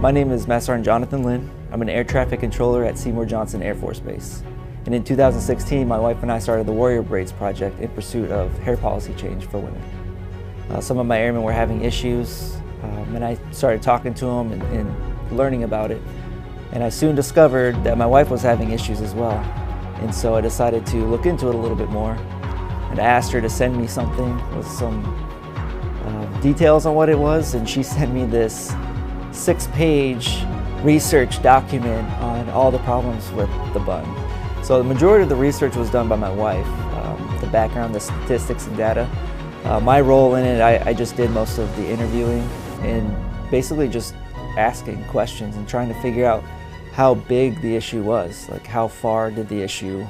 My name is Master Sergeant Jocelyn Lind. I'm an air traffic controller at Seymour Johnson Air Force Base. And in 2016, my wife and I started the Warrior Braids project in pursuit of hair policy change for women. Some of my airmen were having issues, and I started talking to them and learning about it. And I soon discovered that my wife was having issues as well. And so I decided to look into it a little bit more. And I asked her to send me something with some details on what it was, and she sent me this 6-page research document on all the problems with the bun. So the majority of the research was done by my wife, the background, the statistics and data. My role in it, I just did most of the interviewing and basically just asking questions and trying to figure out how big the issue was, like how far did the issue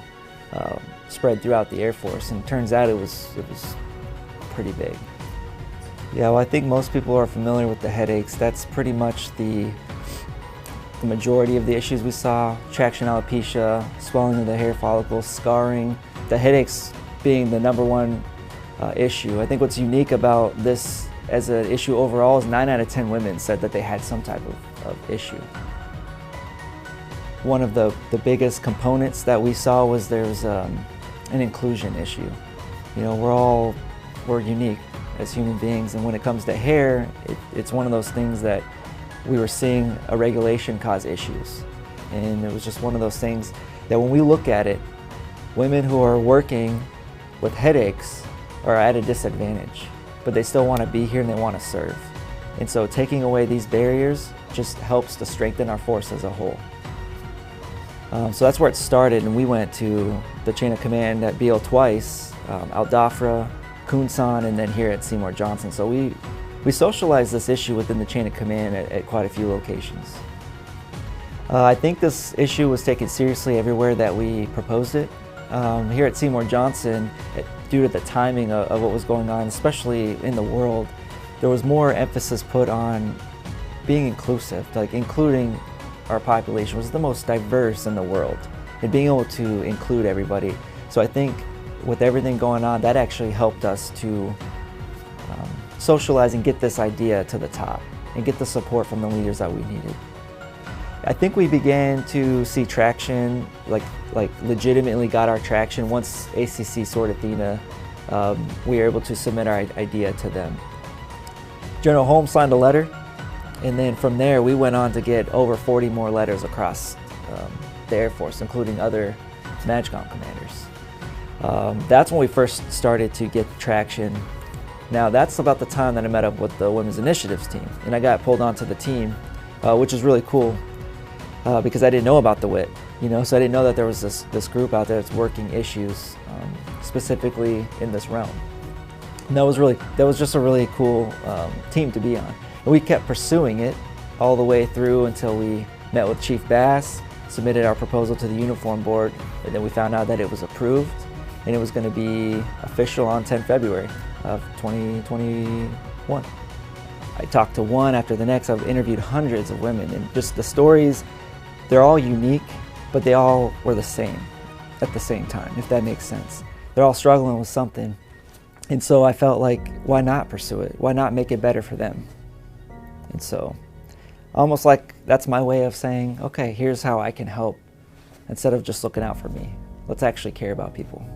spread throughout the Air Force, and it turns out it was pretty big. Yeah, well, I think most people are familiar with the headaches. That's pretty much the majority of the issues we saw: traction alopecia, swelling of the hair follicles, scarring, the headaches being the #1 issue. I think what's unique about this as an issue overall is 9 out of 10 women said that they had some type of issue. One of the biggest components that we saw was there's an inclusion issue. You know, we're unique as human beings, and when it comes to hair, it's one of those things that we were seeing a regulation cause issues. And it was just one of those things that when we look at it, women who are working with headaches are at a disadvantage, but they still want to be here and they want to serve. And so taking away these barriers just helps to strengthen our force as a whole. So that's where it started, and we went to the chain of command at BO twice, Al Dhafra, Kunsan, and then here at Seymour Johnson. So we socialized this issue within the chain of command at quite a few locations. I think this issue was taken seriously everywhere that we proposed it. Here at Seymour Johnson, due to the timing of what was going on, especially in the world, there was more emphasis put on being inclusive, like including our population was the most diverse in the world, and being able to include everybody. So I think with everything going on, that actually helped us to socialize and get this idea to the top and get the support from the leaders that we needed. I think we began to see traction, like legitimately got our traction once ACC Sword Athena, we were able to submit our idea to them. General Holmes signed a letter, and then from there we went on to get over 40 more letters across the Air Force, including other MSgt commanders. That's when we first started to get traction. Now that's about the time that I met up with the Women's Initiatives team, and I got pulled onto the team, which is really cool because I didn't know about the WIT, you know, so I didn't know that there was this group out there that's working issues specifically in this realm. And that was just a really cool team to be on. And we kept pursuing it all the way through until we met with Chief Bass, submitted our proposal to the Uniform Board, and then we found out that it was approved and it was going to be official on 10 February of 2021. I talked to one after the next. I've interviewed hundreds of women, and just the stories, they're all unique, but they all were the same at the same time, if that makes sense. They're all struggling with something. And so I felt like, why not pursue it? Why not make it better for them? And so almost like that's my way of saying, okay, here's how I can help instead of just looking out for me. Let's actually care about people.